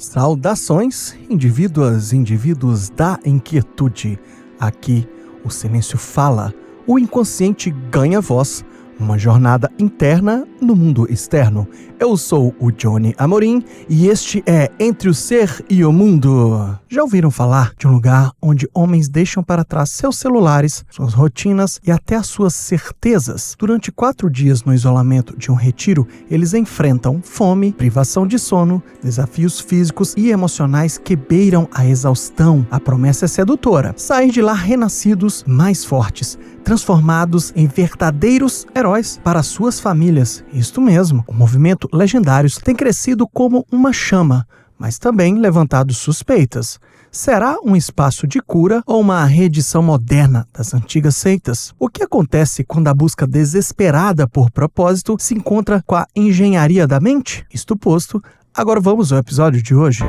Saudações, indivíduos da inquietude. Aqui o silêncio fala, o inconsciente ganha voz, uma jornada interna no mundo externo. Eu sou o Johnny Amorim e este é Entre o Ser e o Mundo. Já ouviram falar de um lugar onde homens deixam para trás seus celulares, suas rotinas e até as suas certezas? Durante 4 dias no isolamento de um retiro, eles enfrentam fome, privação de sono, desafios físicos e emocionais que beiram a exaustão. A promessa é sedutora: sair de lá renascidos, mais fortes, transformados em verdadeiros heróis para suas famílias. Isto mesmo, o movimento Legendários tem crescido como uma chama, mas também levantado suspeitas. Será um espaço de cura ou uma reedição moderna das antigas seitas? O que acontece quando a busca desesperada por propósito se encontra com a engenharia da mente? Isto posto, agora vamos ao episódio de hoje.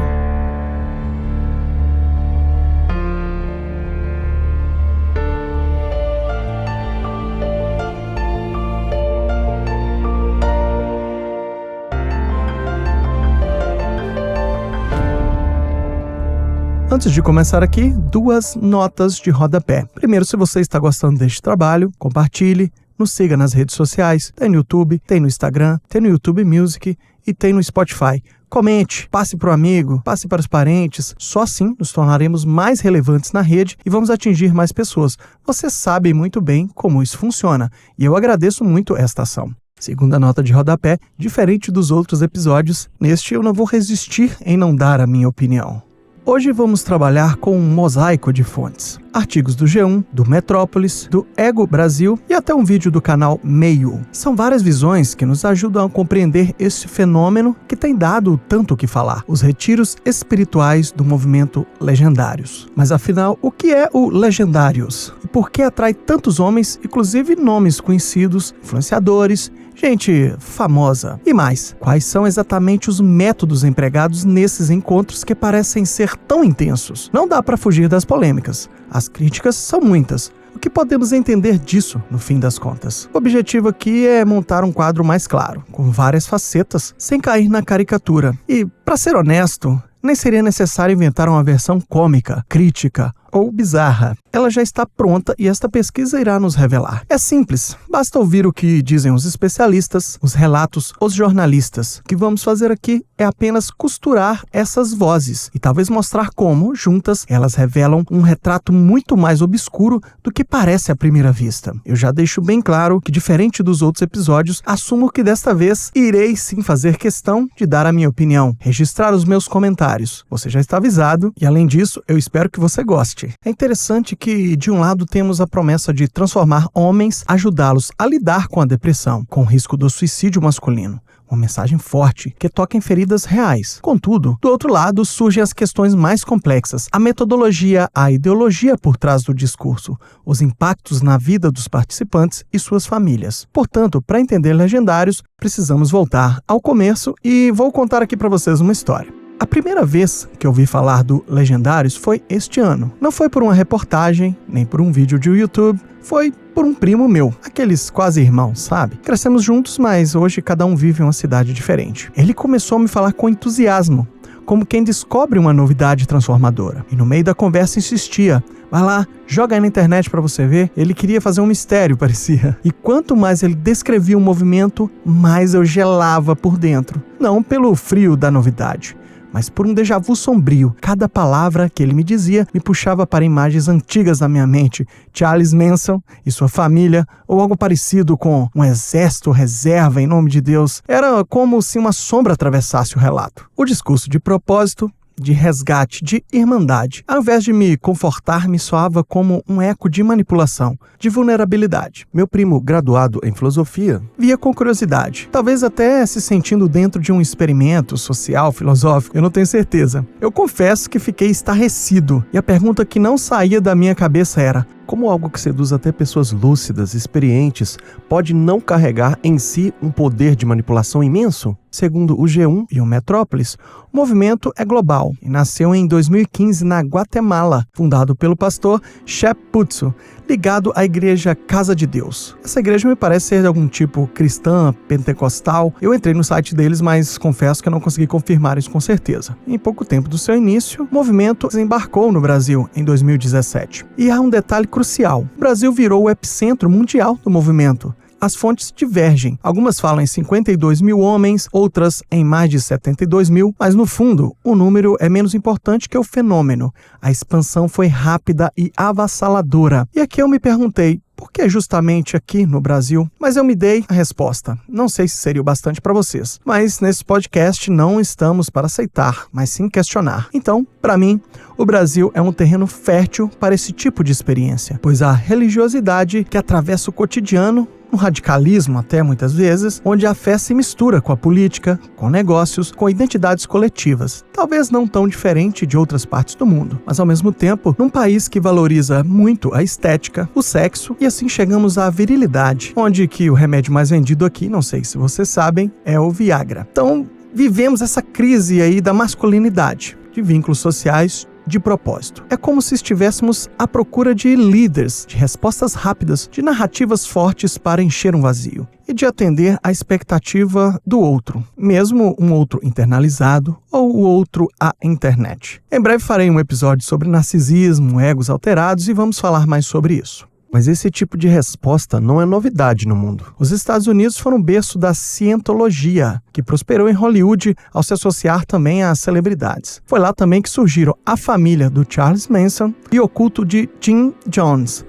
Antes de começar aqui, 2 notas de rodapé. Primeiro, se você está gostando deste trabalho, compartilhe, nos siga nas redes sociais, tem no YouTube, tem no Instagram, tem no YouTube Music e tem no Spotify. Comente, passe para o amigo, passe para os parentes. Só assim nos tornaremos mais relevantes na rede e vamos atingir mais pessoas. Você sabe muito bem como isso funciona e eu agradeço muito esta ação. Segunda nota de rodapé, diferente dos outros episódios, neste eu não vou resistir em não dar a minha opinião. Hoje vamos trabalhar com um mosaico de fontes. Artigos do G1, do Metrópolis, do Ego Brasil e até um vídeo do canal Meio. São várias visões que nos ajudam a compreender esse fenômeno que tem dado tanto o que falar. Os retiros espirituais do movimento Legendários. Mas afinal, o que é o Legendários? E por que atrai tantos homens, inclusive nomes conhecidos, influenciadores, gente famosa? E mais, quais são exatamente os métodos empregados nesses encontros que parecem ser tão intensos? Não dá para fugir das polêmicas. As críticas são muitas. O que podemos entender disso, no fim das contas? O objetivo aqui é montar um quadro mais claro, com várias facetas, sem cair na caricatura. E, para ser honesto, nem seria necessário inventar uma versão cômica, crítica ou bizarra. Ela já está pronta e esta pesquisa irá nos revelar. É simples, basta ouvir o que dizem os especialistas, os relatos, os jornalistas. O que vamos fazer aqui é apenas costurar essas vozes e talvez mostrar como, juntas, elas revelam um retrato muito mais obscuro do que parece à primeira vista. Eu já deixo bem claro que, diferente dos outros episódios, assumo que desta vez irei sim fazer questão de dar a minha opinião, registrar os meus comentários. Você já está avisado e, além disso, eu espero que você goste. É interessante que, de um lado, temos a promessa de transformar homens, ajudá-los a lidar com a depressão, com o risco do suicídio masculino. Uma mensagem forte que toca em feridas reais. Contudo, do outro lado, surgem as questões mais complexas. A metodologia, a ideologia por trás do discurso, os impactos na vida dos participantes e suas famílias. Portanto, para entender Legendários, precisamos voltar ao começo e vou contar aqui para vocês uma história. A primeira vez que eu ouvi falar do Legendários foi este ano. Não foi por uma reportagem, nem por um vídeo de YouTube, foi por um primo meu, aqueles quase irmãos, sabe? Crescemos juntos, mas hoje cada um vive em uma cidade diferente. Ele começou a me falar com entusiasmo, como quem descobre uma novidade transformadora. E no meio da conversa insistia: vai lá, joga aí na internet pra você ver. Ele queria fazer um mistério, parecia. E quanto mais ele descrevia o movimento, mais eu gelava por dentro. Não pelo frio da novidade, mas por um déjà vu sombrio. Cada palavra que ele me dizia me puxava para imagens antigas na minha mente. Charles Manson e sua família, ou algo parecido com um exército reserva em nome de Deus. Era como se uma sombra atravessasse o relato. O discurso de propósito, de resgate, de irmandade, ao invés de me confortar, me soava como um eco de manipulação, de vulnerabilidade. Meu primo, graduado em filosofia, via com curiosidade, talvez até se sentindo dentro de um experimento social, filosófico, eu não tenho certeza. Eu confesso que fiquei estarrecido, e a pergunta que não saía da minha cabeça era: como algo que seduz até pessoas lúcidas, experientes, pode não carregar em si um poder de manipulação imenso? Segundo o G1 e o Metrópolis, o movimento é global e nasceu em 2015 na Guatemala, fundado pelo pastor Shep Putso. ligado à igreja Casa de Deus. Essa igreja me parece ser de algum tipo cristã, pentecostal. Eu entrei no site deles, mas confesso que eu não consegui confirmar isso com certeza. Em pouco tempo do seu início, o movimento desembarcou no Brasil em 2017. E há um detalhe crucial: o Brasil virou o epicentro mundial do movimento. As fontes divergem. Algumas falam em 52 mil homens, outras em mais de 72 mil, mas no fundo, o número é menos importante que o fenômeno. A expansão foi rápida e avassaladora. E aqui eu me perguntei, por que justamente aqui no Brasil? Mas eu me dei a resposta. Não sei se seria o bastante para vocês, mas nesse podcast não estamos para aceitar, mas sim questionar. Então, para mim, o Brasil é um terreno fértil para esse tipo de experiência, pois a religiosidade que atravessa o cotidiano, um radicalismo até muitas vezes, onde a fé se mistura com a política, com negócios, com identidades coletivas. Talvez não tão diferente de outras partes do mundo, mas ao mesmo tempo, num país que valoriza muito a estética, o sexo, e assim chegamos à virilidade, onde que o remédio mais vendido aqui, não sei se vocês sabem, é o Viagra. Então, vivemos essa crise aí da masculinidade, de vínculos sociais, de propósito. É como se estivéssemos à procura de líderes, de respostas rápidas, de narrativas fortes para encher um vazio e de atender à expectativa do outro, mesmo um outro internalizado ou o outro à internet. Em breve farei um episódio sobre narcisismo, egos alterados e vamos falar mais sobre isso. Mas esse tipo de resposta não é novidade no mundo. Os Estados Unidos foram berço da cientologia, que prosperou em Hollywood ao se associar também às celebridades. Foi lá também que surgiram a família do Charles Manson e o culto de Jim Jones,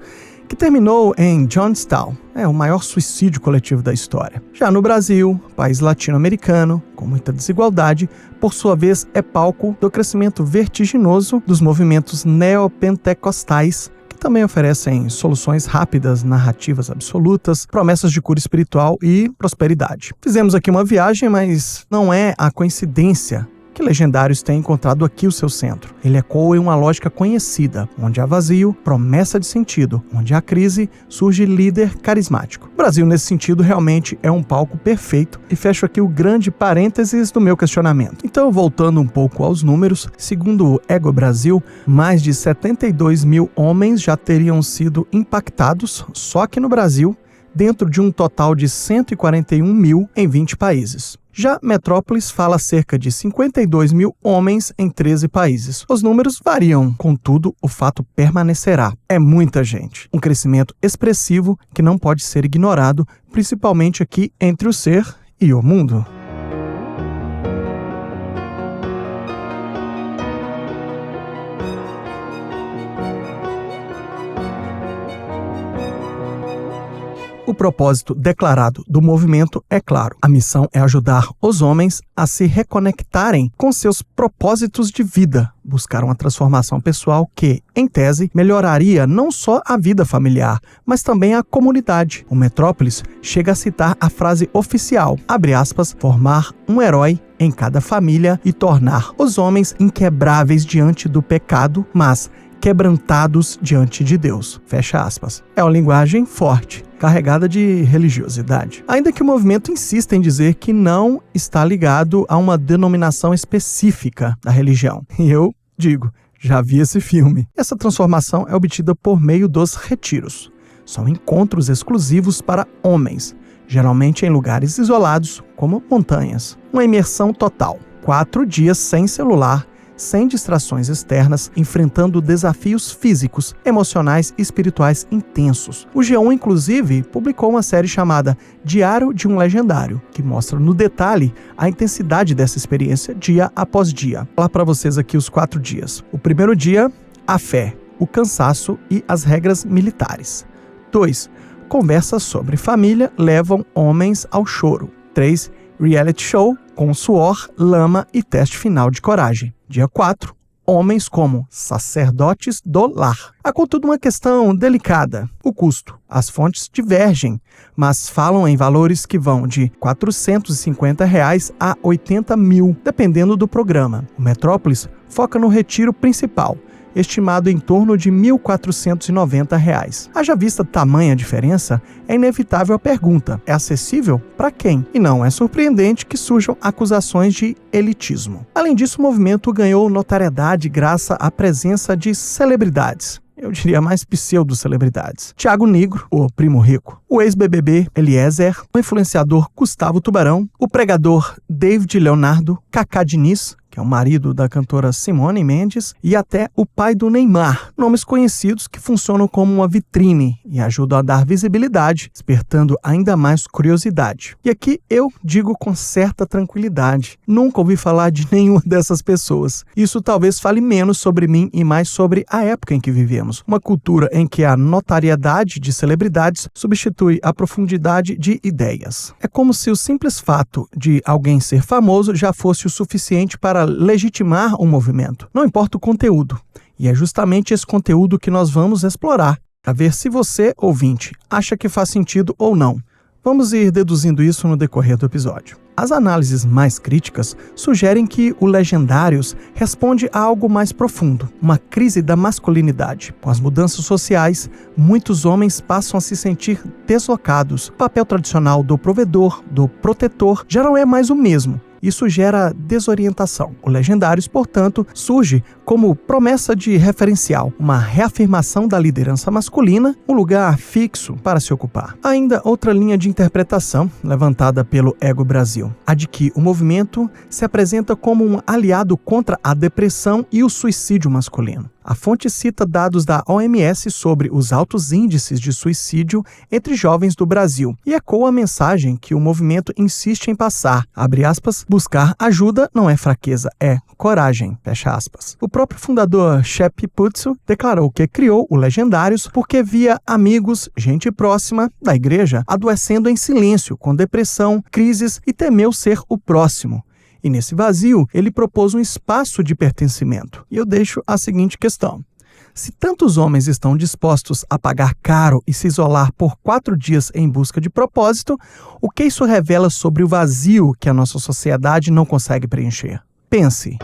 que terminou em Jonestown, o maior suicídio coletivo da história. Já no Brasil, país latino-americano, com muita desigualdade, por sua vez é palco do crescimento vertiginoso dos movimentos neopentecostais, que também oferecem soluções rápidas, narrativas absolutas, promessas de cura espiritual e prosperidade. Fizemos aqui uma viagem, mas não é a coincidência que Legendários tem encontrado aqui o seu centro. Ele ecoa em uma lógica conhecida, onde há vazio, promessa de sentido, onde há crise, surge líder carismático. O Brasil, nesse sentido, realmente é um palco perfeito, e fecho aqui o grande parênteses do meu questionamento. Então, voltando um pouco aos números, segundo o Ego Brasil, mais de 72 mil homens já teriam sido impactados só aqui no Brasil, dentro de um total de 141 mil em 20 países. Já Metrópolis fala cerca de 52 mil homens em 13 países. Os números variam, contudo, o fato permanecerá. É muita gente. Um crescimento expressivo que não pode ser ignorado, principalmente aqui entre o ser e o mundo. O propósito declarado do movimento é claro. A missão é ajudar os homens a se reconectarem com seus propósitos de vida, buscar uma transformação pessoal que, em tese, melhoraria não só a vida familiar, mas também a comunidade. O Metrópolis chega a citar a frase oficial, abre aspas, formar um herói em cada família e tornar os homens inquebráveis diante do pecado, mas quebrantados diante de Deus. Fecha aspas. É uma linguagem forte, carregada de religiosidade. Ainda que o movimento insista em dizer que não está ligado a uma denominação específica da religião. E eu digo, já vi esse filme. Essa transformação é obtida por meio dos retiros. São encontros exclusivos para homens, geralmente em lugares isolados, como montanhas. Uma imersão total. 4 dias sem celular, sem distrações externas, enfrentando desafios físicos, emocionais e espirituais intensos. O G1, inclusive, publicou uma série chamada Diário de um Legendário, que mostra no detalhe a intensidade dessa experiência dia após dia. Vou falar para vocês aqui os 4 dias. O primeiro dia, a fé, o cansaço e as regras militares. 2. Conversas sobre família levam homens ao choro. 3. Reality show com suor, lama e teste final de coragem. Dia 4. Homens como sacerdotes do lar. Há, contudo, uma questão delicada: o custo. As fontes divergem, mas falam em valores que vão de R$ 450 a R$ 80 mil, dependendo do programa. O Metrópolis foca no retiro principal, estimado em torno de R$ 1.490. Haja vista tamanha diferença, é inevitável a pergunta: é acessível para quem? E não é surpreendente que surjam acusações de elitismo. Além disso, o movimento ganhou notoriedade graças à presença de celebridades. eu diria mais pseudo-celebridades. Thiago Nigro, o primo rico, o ex-BBB Eliezer, o influenciador Gustavo Tubarão, o pregador David Leonardo, Cacá Diniz, que é o marido da cantora Simone Mendes, e até o pai do Neymar, nomes conhecidos que funcionam como uma vitrine e ajudam a dar visibilidade, despertando ainda mais curiosidade. E aqui eu digo com certa tranquilidade, nunca ouvi falar de nenhuma dessas pessoas. Isso talvez fale menos sobre mim e mais sobre a época em que vivemos, uma cultura em que a notariedade de celebridades substitui a profundidade de ideias. É como se o simples fato de alguém ser famoso já fosse o suficiente para legitimar um movimento. Não importa o conteúdo. E é justamente esse conteúdo que nós vamos explorar, para ver se você, ouvinte, acha que faz sentido ou não. Vamos ir deduzindo isso no decorrer do episódio. As análises mais críticas sugerem que o Legendários responde a algo mais profundo, uma crise da masculinidade. Com as mudanças sociais, muitos homens passam a se sentir deslocados. O papel tradicional do provedor, do protetor, já não é mais o mesmo. Isso gera desorientação. O Legendários, portanto, surge como promessa de referencial, uma reafirmação da liderança masculina, um lugar fixo para se ocupar. Ainda outra linha de interpretação, levantada pelo Ego Brasil, a de que o movimento se apresenta como um aliado contra a depressão e o suicídio masculino. A fonte cita dados da OMS sobre os altos índices de suicídio entre jovens do Brasil e ecoa a mensagem que o movimento insiste em passar, abre aspas, buscar ajuda não é fraqueza, é coragem, fecha aspas. O próprio fundador Shep Putzel declarou que criou o Legendários porque via amigos, gente próxima da igreja, adoecendo em silêncio, com depressão, crises e temeu ser o próximo. E nesse vazio, ele propôs um espaço de pertencimento. E eu deixo a seguinte questão. Se tantos homens estão dispostos a pagar caro e se isolar por 4 dias em busca de propósito, o que isso revela sobre o vazio que a nossa sociedade não consegue preencher? Pense.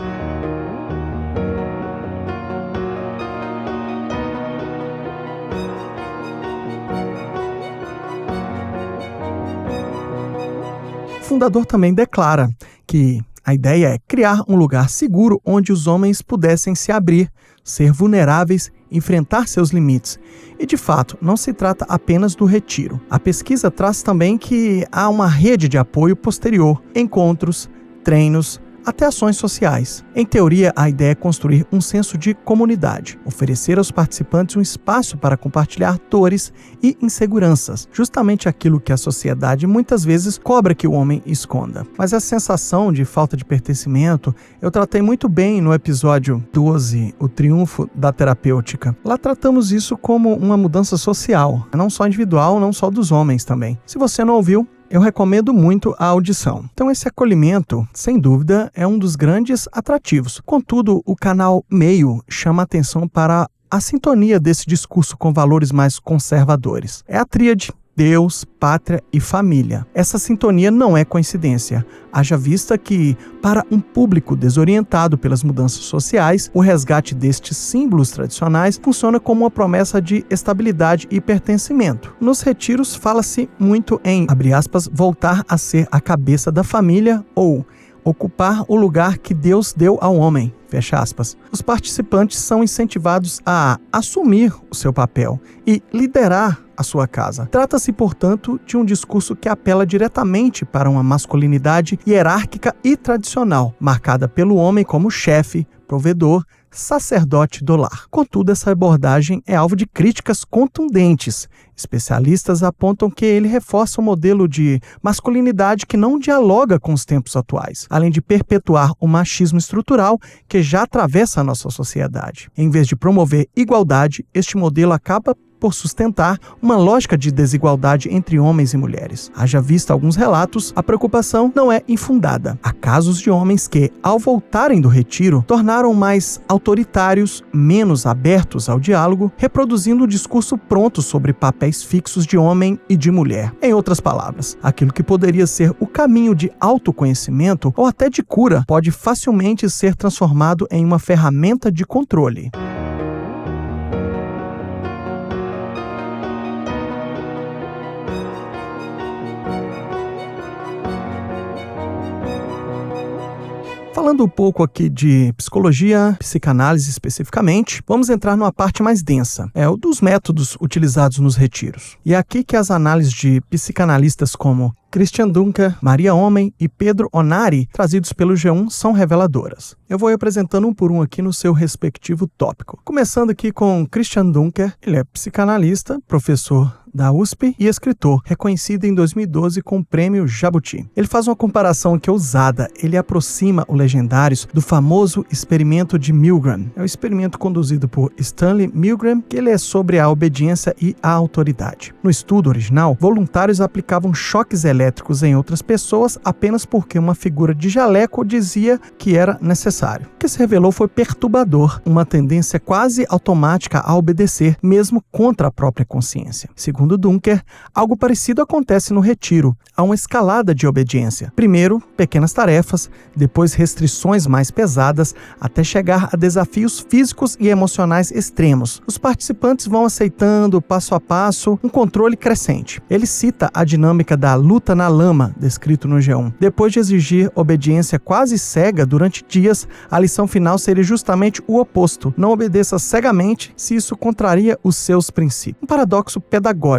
O fundador também declara que a ideia é criar um lugar seguro onde os homens pudessem se abrir, ser vulneráveis, enfrentar seus limites. E, de fato, não se trata apenas do retiro. A pesquisa traz também que há uma rede de apoio posterior, encontros, treinos, até ações sociais. Em teoria, a ideia é construir um senso de comunidade, oferecer aos participantes um espaço para compartilhar dores e inseguranças, justamente aquilo que a sociedade muitas vezes cobra que o homem esconda. Mas a sensação de falta de pertencimento eu tratei muito bem no episódio 12, O Triunfo da Terapêutica. Lá tratamos isso como uma mudança social, não só individual, não só dos homens também. Se você não ouviu, eu recomendo muito a audição. Então esse acolhimento, sem dúvida, é um dos grandes atrativos. Contudo, o canal Meio chama atenção para a sintonia desse discurso com valores mais conservadores. É a tríade Deus, pátria e família. Essa sintonia não é coincidência. Haja vista que, para um público desorientado pelas mudanças sociais, o resgate destes símbolos tradicionais funciona como uma promessa de estabilidade e pertencimento. Nos retiros fala-se muito em, abre aspas, voltar a ser a cabeça da família ou ocupar o lugar que Deus deu ao homem, fecha aspas. Os participantes são incentivados a assumir o seu papel e liderar a sua casa. Trata-se, portanto, de um discurso que apela diretamente para uma masculinidade hierárquica e tradicional, marcada pelo homem como chefe, provedor, sacerdote do lar. Contudo, essa abordagem é alvo de críticas contundentes. Especialistas apontam que ele reforça um modelo de masculinidade que não dialoga com os tempos atuais, além de perpetuar o machismo estrutural que já atravessa a nossa sociedade. Em vez de promover igualdade, este modelo acaba por sustentar uma lógica de desigualdade entre homens e mulheres. Haja vista alguns relatos, a preocupação não é infundada. Há casos de homens que, ao voltarem do retiro, tornaram mais autoritários, menos abertos ao diálogo, reproduzindo um discurso pronto sobre papéis fixos de homem e de mulher. Em outras palavras, aquilo que poderia ser o caminho de autoconhecimento ou até de cura pode facilmente ser transformado em uma ferramenta de controle. Falando um pouco aqui de psicologia, psicanálise especificamente, vamos entrar numa parte mais densa, o dos métodos utilizados nos retiros. E é aqui que as análises de psicanalistas como Christian Dunker, Maria Homem e Pedro Onari, trazidos pelo G1, são reveladoras. Eu vou ir apresentando um por um aqui no seu respectivo tópico. Começando aqui com Christian Dunker. Ele é psicanalista, professor da USP e escritor, reconhecido em 2012 com o Prêmio Jabuti. Ele faz uma comparação que é ousada. Ele aproxima o Legendários do famoso experimento de Milgram. É um experimento conduzido por Stanley Milgram, que ele é sobre a obediência e a autoridade. No estudo original, voluntários aplicavam choques elétricos em outras pessoas apenas porque uma figura de jaleco dizia que era necessário. O que se revelou foi perturbador, uma tendência quase automática a obedecer, mesmo contra a própria consciência. Segundo Dunker, algo parecido acontece no retiro. Há uma escalada de obediência. Primeiro, pequenas tarefas, depois restrições mais pesadas, até chegar a desafios físicos e emocionais extremos. Os participantes vão aceitando, passo a passo, um controle crescente. Ele cita a dinâmica da luta na lama, descrito no G1. Depois de exigir obediência quase cega durante dias, a lição final seria justamente o oposto. Não obedeça cegamente se isso contraria os seus princípios. Um paradoxo pedagógico.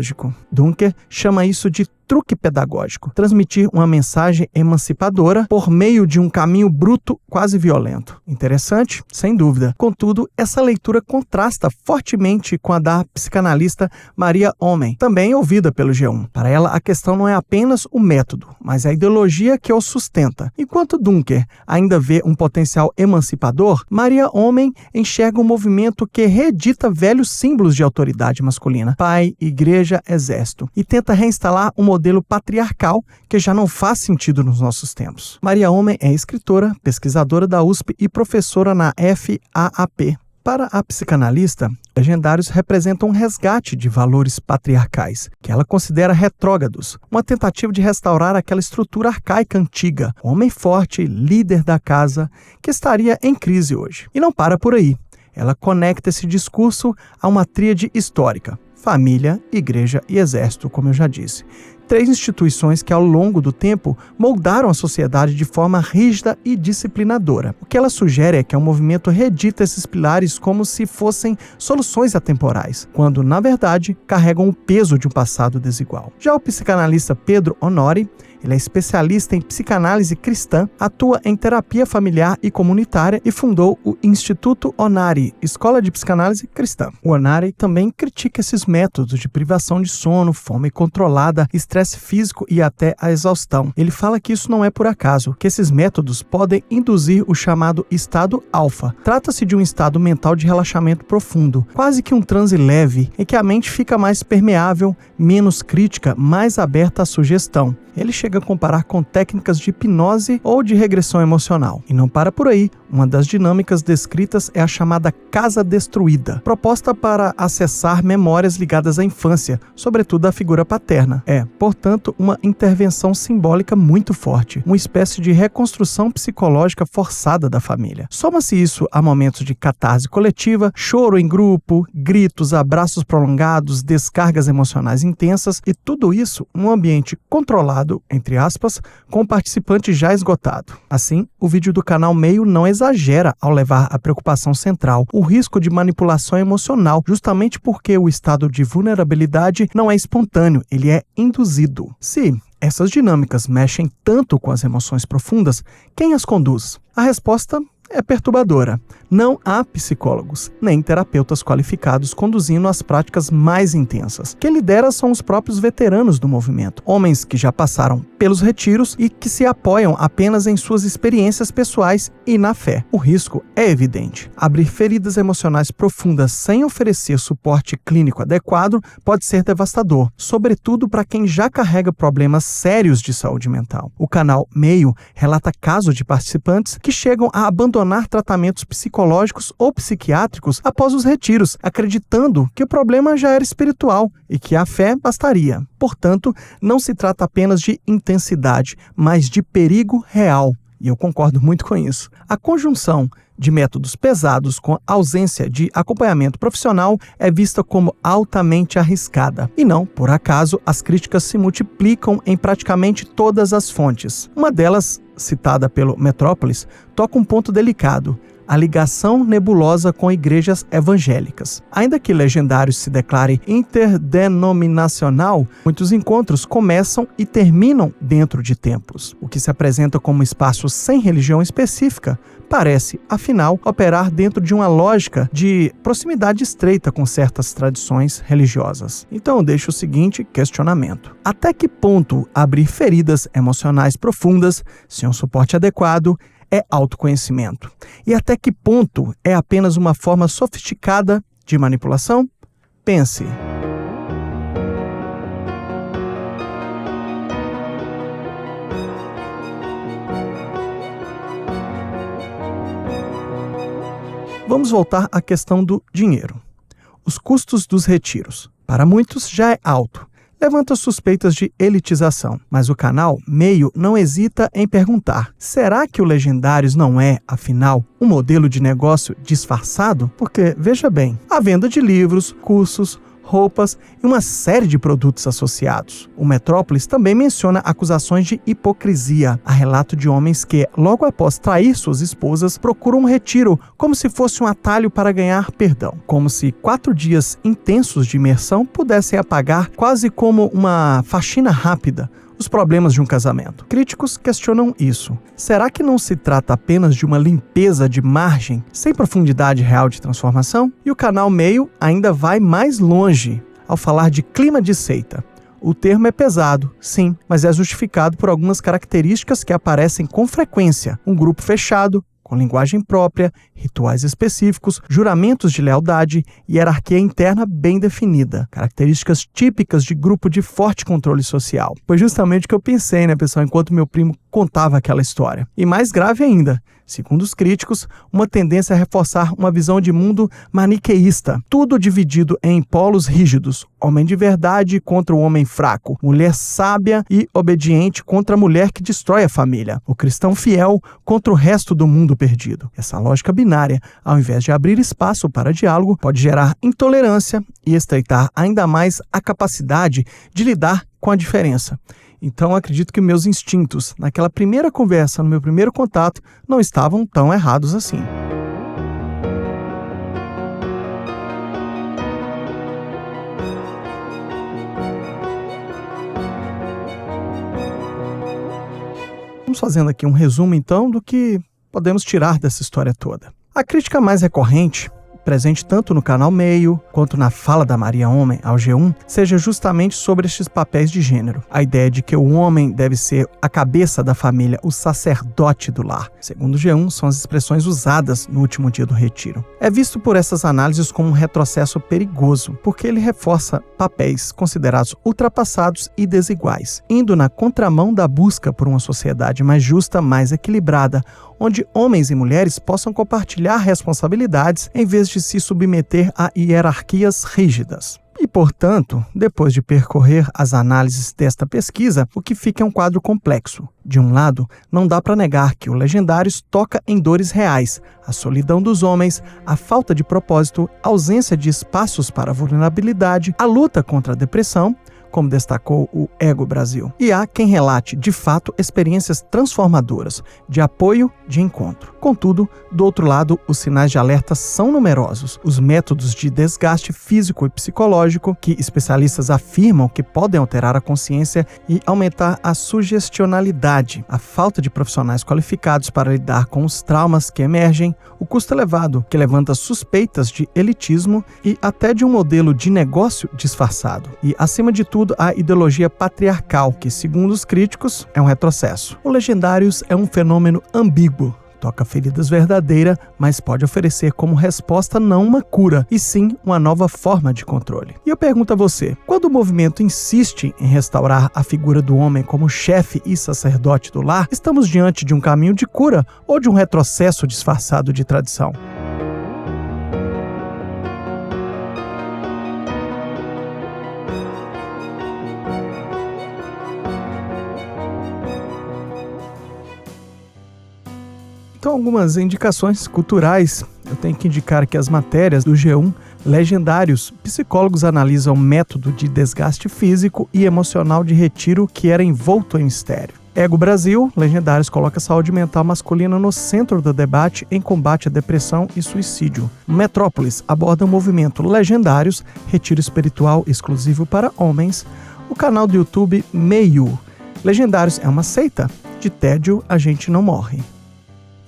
Dunker chama isso de truque pedagógico, transmitir uma mensagem emancipadora por meio de um caminho bruto, quase violento. Interessante? Sem dúvida. Contudo, essa leitura contrasta fortemente com a da psicanalista Maria Homem, também ouvida pelo G1. Para ela, a questão não é apenas o método, mas a ideologia que o sustenta. Enquanto Dunker ainda vê um potencial emancipador, Maria Homem enxerga um movimento que reedita velhos símbolos de autoridade masculina, pai, igreja, exército, e tenta reinstalar um modelo patriarcal que já não faz sentido nos nossos tempos. Maria Homem é escritora, pesquisadora da USP e professora na FAAP. Para a psicanalista, Legendários representam um resgate de valores patriarcais, que ela considera retrógrados, uma tentativa de restaurar aquela estrutura arcaica antiga, homem forte, líder da casa, que estaria em crise hoje. E não para por aí. Ela conecta esse discurso a uma tríade histórica: família, igreja e exército, como eu já disse. 3 instituições que, ao longo do tempo, moldaram a sociedade de forma rígida e disciplinadora. O que ela sugere é que o movimento reedita esses pilares como se fossem soluções atemporais, quando, na verdade, carregam o peso de um passado desigual. Já o psicanalista Pedro Onari, ele é especialista em psicanálise cristã, atua em terapia familiar e comunitária e fundou o Instituto Onari, Escola de Psicanálise Cristã. O Onari também critica esses métodos de privação de sono, fome controlada, estresse físico e até a exaustão. Ele fala que isso não é por acaso, que esses métodos podem induzir o chamado estado alfa. Trata-se de um estado mental de relaxamento profundo, quase que um transe leve, em que a mente fica mais permeável, menos crítica, mais aberta à sugestão. Ele chega a comparar com técnicas de hipnose ou de regressão emocional. E não para por aí. Uma das dinâmicas descritas é a chamada casa destruída, proposta para acessar memórias ligadas à infância, sobretudo à figura paterna. É, portanto, uma intervenção simbólica muito forte, uma espécie de reconstrução psicológica forçada da família. Soma-se isso a momentos de catarse coletiva, choro em grupo, gritos, abraços prolongados, descargas emocionais intensas, e tudo isso num ambiente controlado, entre aspas, com o participante já esgotado. Assim, o vídeo do canal Meio não exagera ao levar a preocupação central, o risco de manipulação emocional, justamente porque o estado de vulnerabilidade não é espontâneo, ele é induzido. Se essas dinâmicas mexem tanto com as emoções profundas, quem as conduz? A resposta é perturbadora. Não há psicólogos, nem terapeutas qualificados conduzindo as práticas mais intensas. Quem lidera são os próprios veteranos do movimento, homens que já passaram pelos retiros e que se apoiam apenas em suas experiências pessoais e na fé. O risco é evidente. Abrir feridas emocionais profundas sem oferecer suporte clínico adequado pode ser devastador, sobretudo para quem já carrega problemas sérios de saúde mental. O canal Meio relata casos de participantes que chegam a abandonar tratamentos psicológicos ou psiquiátricos após os retiros, acreditando que o problema já era espiritual e que a fé bastaria. Portanto, não se trata apenas de intensidade, mas de perigo real. E eu concordo muito com isso. A conjunção de métodos pesados com ausência de acompanhamento profissional é vista como altamente arriscada. E não, por acaso, as críticas se multiplicam em praticamente todas as fontes. Uma delas citada pelo Metrópolis, toca um ponto delicado: a ligação nebulosa com igrejas evangélicas. Ainda que Legendários se declare interdenominacional, muitos encontros começam e terminam dentro de templos. O que se apresenta como espaço sem religião específica parece, afinal, operar dentro de uma lógica de proximidade estreita com certas tradições religiosas. Então eu deixo o seguinte questionamento: até que ponto abrir feridas emocionais profundas, sem um suporte adequado, é autoconhecimento? E até que ponto é apenas uma forma sofisticada de manipulação? Pense. Vamos voltar à questão do dinheiro. Os custos dos retiros. Para muitos já é alto. Levanta suspeitas de elitização, mas o canal Meio não hesita em perguntar: será que o Legendários não é, afinal, um modelo de negócio disfarçado? Porque, veja bem, a venda de livros, cursos, roupas e uma série de produtos associados. O Metrópolis também menciona acusações de hipocrisia. Há relato de homens que, logo após trair suas esposas, procuram um retiro como se fosse um atalho para ganhar perdão. Como se 4 dias intensos de imersão pudessem apagar, quase como uma faxina rápida, os problemas de um casamento. Críticos questionam isso. Será que não se trata apenas de uma limpeza de margem, sem profundidade real de transformação? E o canal Meio ainda vai mais longe ao falar de clima de seita. O termo é pesado, sim, mas é justificado por algumas características que aparecem com frequência. Um grupo fechado, com linguagem própria, rituais específicos, juramentos de lealdade e hierarquia interna bem definida. Características típicas de grupo de forte controle social. Foi justamente o que eu pensei, pessoal, enquanto meu primo contava aquela história. E mais grave ainda, segundo os críticos, uma tendência a reforçar uma visão de mundo maniqueísta. Tudo dividido em polos rígidos. Homem de verdade contra o homem fraco. Mulher sábia e obediente contra a mulher que destrói a família. O cristão fiel contra o resto do mundo perdido. Essa lógica binária, ao invés de abrir espaço para diálogo, pode gerar intolerância e estreitar ainda mais a capacidade de lidar com a diferença. Então, acredito que meus instintos, naquela primeira conversa, no meu primeiro contato, não estavam tão errados assim. Vamos fazendo aqui um resumo, então, do que podemos tirar dessa história toda. A crítica mais recorrente, presente tanto no canal Meio quanto na fala da Maria Homem ao G1, seja justamente sobre estes papéis de gênero. A ideia de que o homem deve ser a cabeça da família, o sacerdote do lar. Segundo o G1, são as expressões usadas no último dia do retiro. É visto por essas análises como um retrocesso perigoso, porque ele reforça papéis considerados ultrapassados e desiguais, indo na contramão da busca por uma sociedade mais justa, mais equilibrada, onde homens e mulheres possam compartilhar responsabilidades em vez de se submeter a hierarquias rígidas. E, portanto, depois de percorrer as análises desta pesquisa, o que fica é um quadro complexo. De um lado, não dá para negar que o Legendários toca em dores reais, a solidão dos homens, a falta de propósito, a ausência de espaços para a vulnerabilidade, a luta contra a depressão, como destacou o Ego Brasil. E há quem relate, de fato, experiências transformadoras, de apoio, de encontro. Contudo, do outro lado, os sinais de alerta são numerosos. Os métodos de desgaste físico e psicológico, que especialistas afirmam que podem alterar a consciência e aumentar a sugestionalidade, a falta de profissionais qualificados para lidar com os traumas que emergem, o custo elevado, que levanta suspeitas de elitismo e até de um modelo de negócio disfarçado. E, acima de tudo, a ideologia patriarcal, que, segundo os críticos, é um retrocesso. O Legendários é um fenômeno ambíguo. Toca feridas verdadeiras, mas pode oferecer como resposta não uma cura, e sim uma nova forma de controle. E eu pergunto a você, quando o movimento insiste em restaurar a figura do homem como chefe e sacerdote do lar, estamos diante de um caminho de cura ou de um retrocesso disfarçado de tradição? Então, algumas indicações culturais. Eu tenho que indicar que as matérias do G1, Legendários, psicólogos analisam o método de desgaste físico e emocional de retiro que era envolto em mistério. Ego Brasil, Legendários coloca a saúde mental masculina no centro do debate em combate à depressão e suicídio. Metrópolis aborda o movimento Legendários, retiro espiritual exclusivo para homens. O canal do YouTube Meio, Legendários é uma seita? De tédio a gente não morre.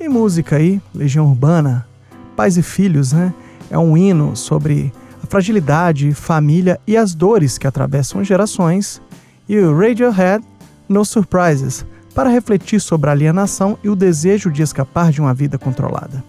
E música aí, Legião Urbana, Pais e Filhos, né? É um hino sobre a fragilidade, família e as dores que atravessam gerações. E o Radiohead, No Surprises, para refletir sobre a alienação e o desejo de escapar de uma vida controlada.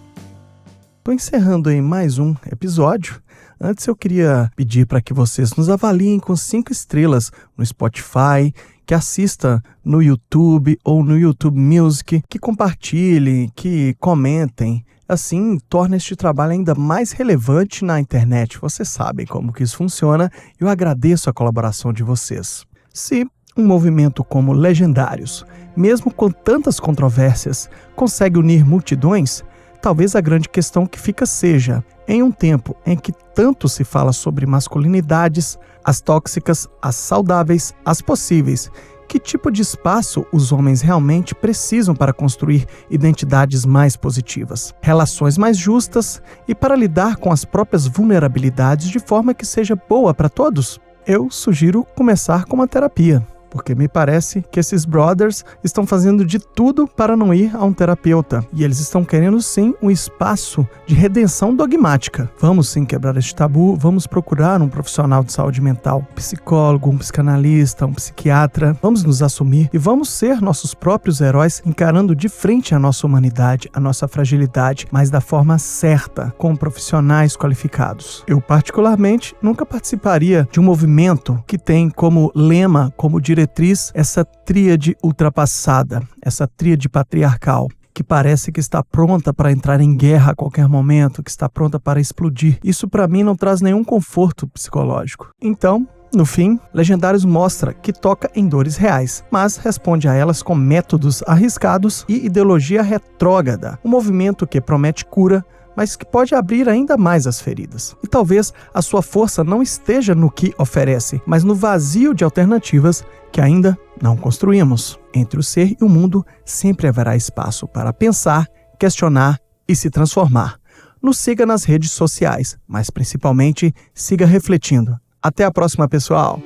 Estou encerrando aí mais um episódio. Antes eu queria pedir para que vocês nos avaliem com 5 estrelas no Spotify, que assista no YouTube ou no YouTube Music, que compartilhem, que comentem. Assim, torna este trabalho ainda mais relevante na internet. Vocês sabem como que isso funciona e eu agradeço a colaboração de vocês. Se um movimento como Legendários, mesmo com tantas controvérsias, consegue unir multidões, talvez a grande questão que fica seja, em um tempo em que tanto se fala sobre masculinidades, as tóxicas, as saudáveis, as possíveis, que tipo de espaço os homens realmente precisam para construir identidades mais positivas, relações mais justas e para lidar com as próprias vulnerabilidades de forma que seja boa para todos? Eu sugiro começar com uma terapia, porque me parece que esses brothers estão fazendo de tudo para não ir a um terapeuta. E eles estão querendo sim um espaço de redenção dogmática. Vamos sim quebrar este tabu, vamos procurar um profissional de saúde mental, um psicólogo, um psicanalista, um psiquiatra. Vamos nos assumir e vamos ser nossos próprios heróis, encarando de frente a nossa humanidade, a nossa fragilidade, mas da forma certa, com profissionais qualificados. Eu particularmente nunca participaria de um movimento que tem como lema, como diretriz, essa tríade ultrapassada, essa tríade patriarcal, que parece que está pronta para entrar em guerra a qualquer momento, que está pronta para explodir. Isso para mim não traz nenhum conforto psicológico. Então, no fim, Legendários mostra que toca em dores reais, mas responde a elas com métodos arriscados e ideologia retrógrada. Um movimento que promete cura, mas que pode abrir ainda mais as feridas. E talvez a sua força não esteja no que oferece, mas no vazio de alternativas que ainda não construímos. Entre o ser e o mundo sempre haverá espaço para pensar, questionar e se transformar. Nos siga nas redes sociais, mas principalmente siga refletindo. Até a próxima, pessoal!